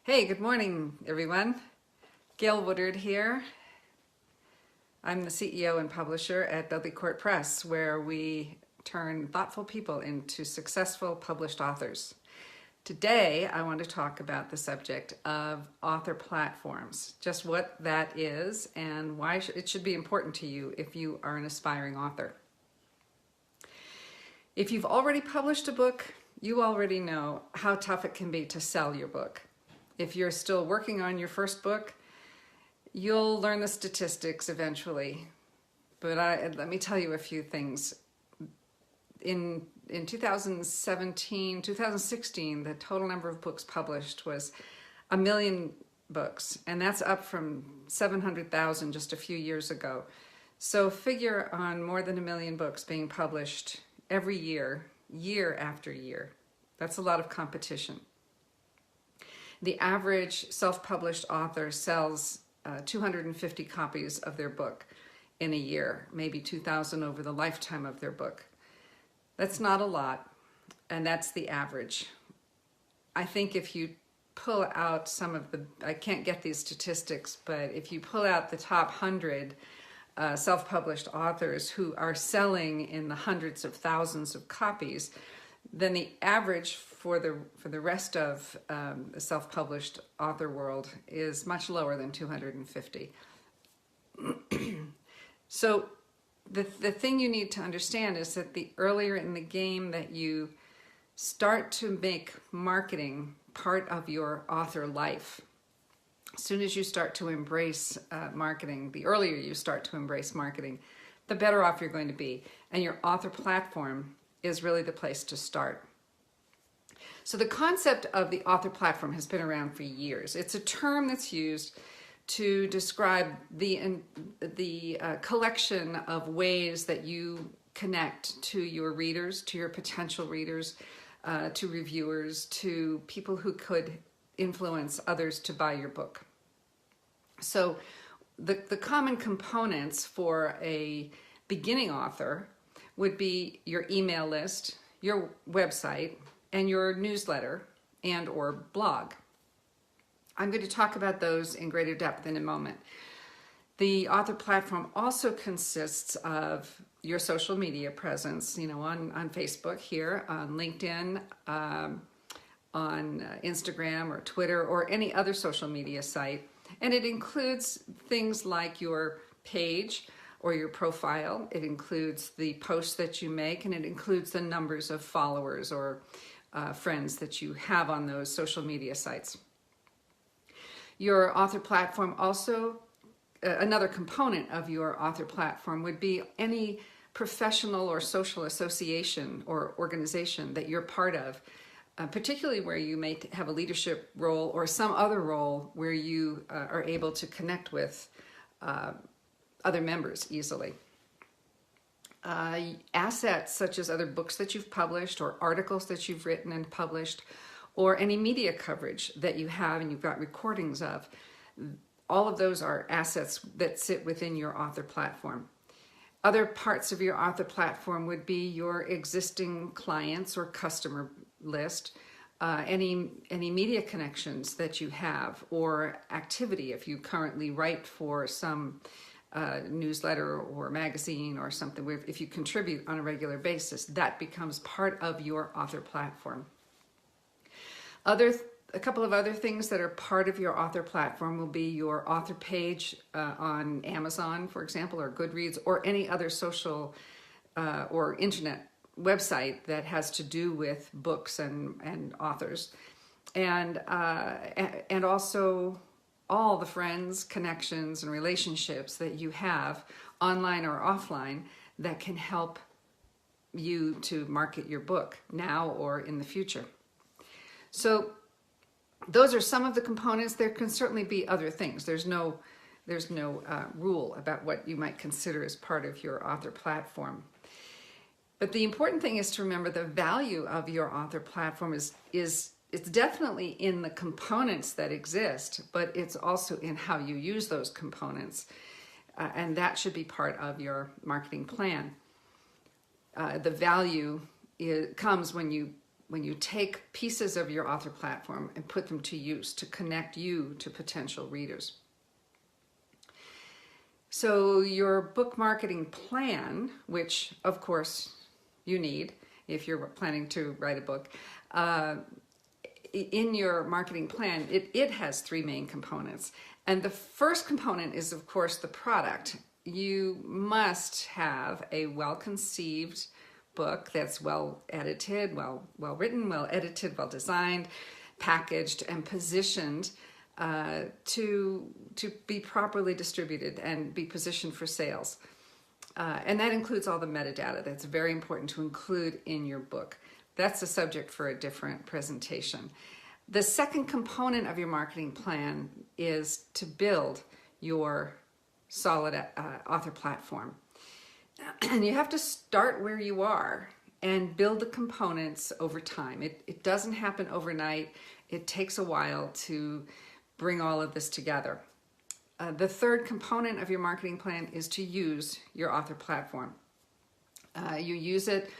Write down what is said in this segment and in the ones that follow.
Hey, good morning, everyone. Gail Woodard here. I'm the CEO and publisher at Dudley Court Press, where we turn thoughtful people into successful published authors. Today, I want to talk about the subject of author platforms, just what that is and why it should be important to you if you are an aspiring author. If you've already published a book, you already know how tough it can be to sell your book. If you're still working on your first book, you'll learn the statistics eventually. But let me tell you a few things. In 2017, 2016, the total number of books published was 1 million books, and that's up from 700,000 just a few years ago. So figure on more than 1 million books being published every year, year after year. That's a lot of competition. The average self-published author sells 250 copies of their book in a year, maybe 2,000 over the lifetime of their book. That's not a lot, and that's the average. I think if you pull out some of the, I can't get these statistics, but if you pull out the top 100 self-published authors who are selling in the hundreds of thousands of copies, then the average for the rest of the self-published author world is much lower than 250. So the thing you need to understand is that the earlier in the game that you start to make marketing part of your author life, as soon as you start to embrace marketing, the earlier you start to embrace marketing, the better off you're going to be. And your author platform is really the place to start. So the concept of the author platform has been around for years. It's a term that's used to describe the collection of ways that you connect to your readers, to your potential readers, to reviewers, to people who could influence others to buy your book. So the common components for a beginning author would be your email list, your website, and your newsletter and or blog. I'm going to talk about those in greater depth in a moment. The author platform also consists of your social media presence, on Facebook here, on LinkedIn, on Instagram or Twitter or any other social media site. And it includes things like your page or your profile. It includes the posts that you make, and it includes the numbers of followers or friends that you have on those social media sites. Your author platform also, another component of your author platform would be any professional or social association or organization that you're part of, particularly where you may have a leadership role or some other role where you are able to connect with other members easily. Assets such as other books that you've published or articles that you've written and published, or any media coverage that you have and you've got recordings of, all of those are assets that sit within your author platform. Other parts of your author platform would be your existing clients or customer list, any media connections that you have, or activity if you currently write for some newsletter or magazine or something, where if you contribute on a regular basis, that becomes part of your author platform. A couple of other things that are part of your author platform will be your author page on Amazon, for example, or Goodreads, or any other social or internet website that has to do with books and authors, and also all the friends, connections, and relationships that you have online or offline that can help you to market your book now or in the future. So those are some of the components. There can certainly be other things. There's no rule about what you might consider as part of your author platform. But the important thing is to remember the value of your author platform it's definitely in the components that exist, but it's also in how you use those components. And that should be part of your marketing plan. The value comes when when you take pieces of your author platform and put them to use to connect you to potential readers. So your book marketing plan, which of course you need if you're planning to write a book, in your marketing plan, it has three main components. And the first component is, of course, the product. You must have a well-conceived book that's well edited, well written, well edited, well designed, packaged, and positioned to be properly distributed and be positioned for sales. And that includes all the metadata that's very important to include in your book. That's a subject for a different presentation. The second component of your marketing plan is to build your solid author platform. And you have to start where you are and build the components over time. It doesn't happen overnight. It takes a while to bring all of this together. The third component of your marketing plan is to use your author platform. You use it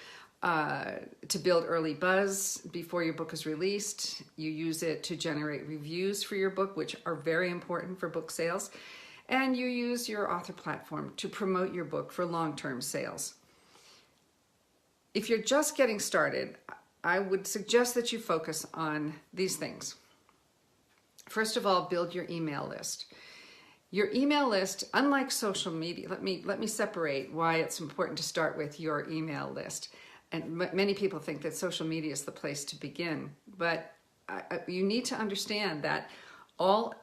to build early buzz before your book is released. You use it to generate reviews for your book, which are very important for book sales. And you use your author platform to promote your book for long-term sales. If you're just getting started, I would suggest that you focus on these things. First of all, build your email list. Your email list, unlike social media, let me separate why it's important to start with your email list. And many people think that social media is the place to begin, but you need to understand that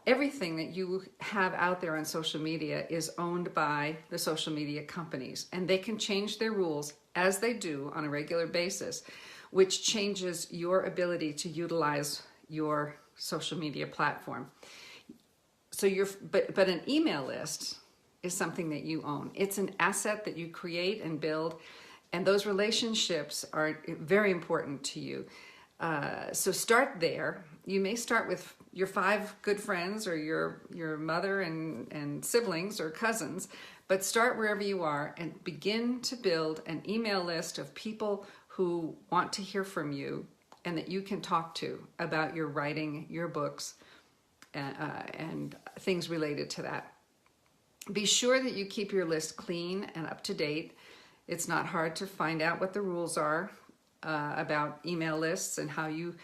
everything that you have out there on social media is owned by the social media companies, and they can change their rules as they do on a regular basis, which changes your ability to utilize your social media platform. So but an email list is something that you own. It's an asset that you create and build, and those relationships are very important to you. So start there. You may start with your 5 good friends or your mother and siblings or cousins, but start wherever you are and begin to build an email list of people who want to hear from you and that you can talk to about your writing, your books, and things related to that. Be sure that you keep your list clean and up to date. It's not hard to find out what the rules are about email lists and how you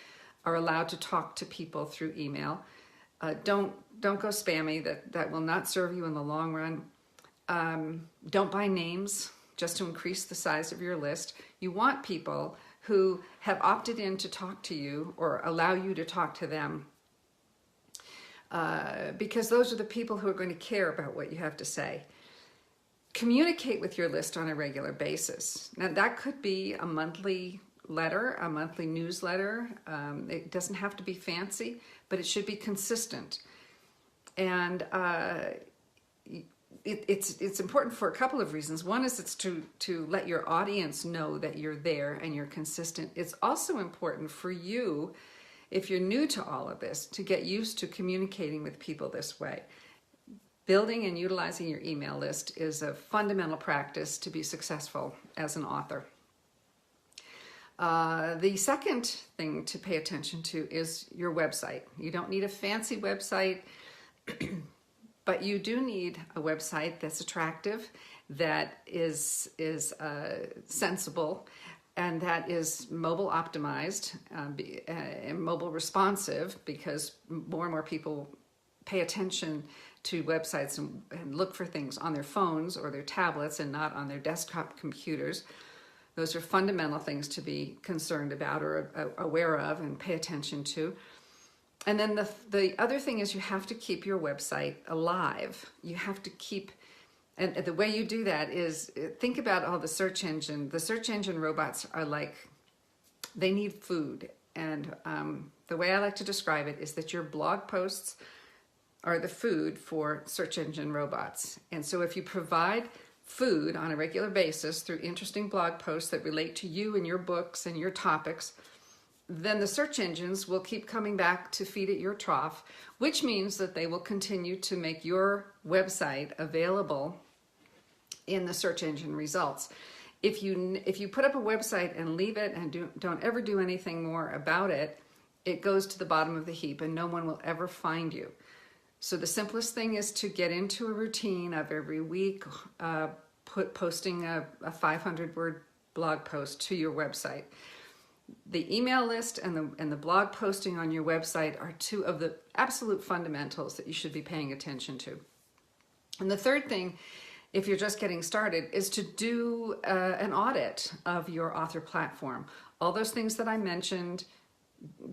are allowed to talk to people through email. Don't go spammy. That will not serve you in the long run. Don't buy names just to increase the size of your list. You want people who have opted in to talk to you or allow you to talk to them, because those are the people who are going to care about what you have to say. Communicate with your list on a regular basis. Now that could be a monthly letter, a monthly newsletter. It doesn't have to be fancy, but it should be consistent. And it's important for a couple of reasons. One is it's to let your audience know that you're there and you're consistent. It's also important for you, if you're new to all of this, to get used to communicating with people this way. Building and utilizing your email list is a fundamental practice to be successful as an author. The second thing to pay attention to is your website. You don't need a fancy website, but you do need a website that's attractive, that is sensible, and that is mobile optimized and mobile responsive, because more and more people pay attention to websites and look for things on their phones or their tablets and not on their desktop computers. Those are fundamental things to be concerned about or aware of and pay attention to. And then the other thing is you have to keep your website alive. You have to keep, and the way you do that is think about all the search engine robots are like, they need food. And the way I like to describe it is that your blog posts are the food for search engine robots. And so if you provide food on a regular basis through interesting blog posts that relate to you and your books and your topics, then the search engines will keep coming back to feed at your trough, which means that they will continue to make your website available in the search engine results. If you put up a website and leave it and don't ever do anything more about it, it goes to the bottom of the heap and no one will ever find you. So the simplest thing is to get into a routine of every week posting a 500-word blog post to your website. The email list and the blog posting on your website are two of the absolute fundamentals that you should be paying attention to. And the third thing, if you're just getting started, is to do an audit of your author platform. All those things that I mentioned,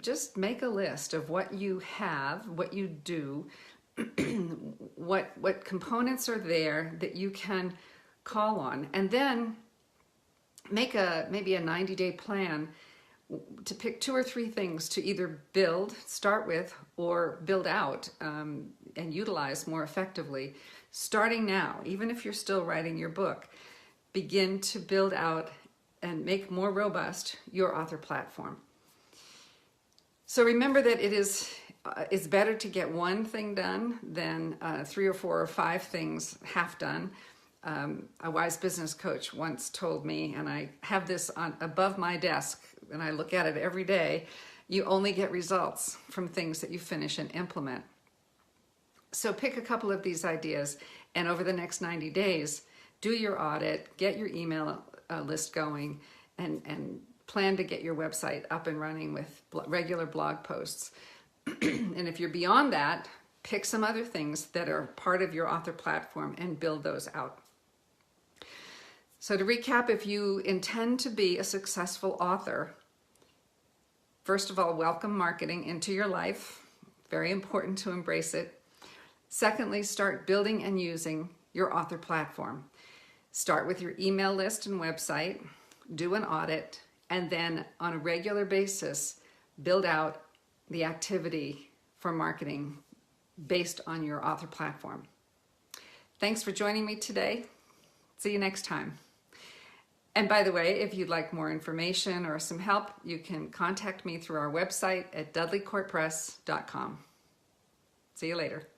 just make a list of what you have, what you do, what components are there that you can call on, and then make maybe a 90-day plan to pick 2 or 3 things to either start with, or build out and utilize more effectively. Starting now, even if you're still writing your book, begin to build out and make more robust your author platform. So remember that it's better to get one thing done than 3 or 4 or 5 things half done. A wise business coach once told me, and I have this above my desk and I look at it every day, you only get results from things that you finish and implement. So pick a couple of these ideas, and over the next 90 days, do your audit, get your email list going, and plan to get your website up and running with regular blog posts. And if you're beyond that, pick some other things that are part of your author platform and build those out. So to recap, if you intend to be a successful author, first of all, welcome marketing into your life. Very important to embrace it. Secondly, start building and using your author platform. Start with your email list and website, do an audit, and then on a regular basis, build out the activity for marketing based on your author platform. Thanks for joining me today. See you next time. And by the way, if you'd like more information or some help, you can contact me through our website at dudleycourtpress.com. See you later.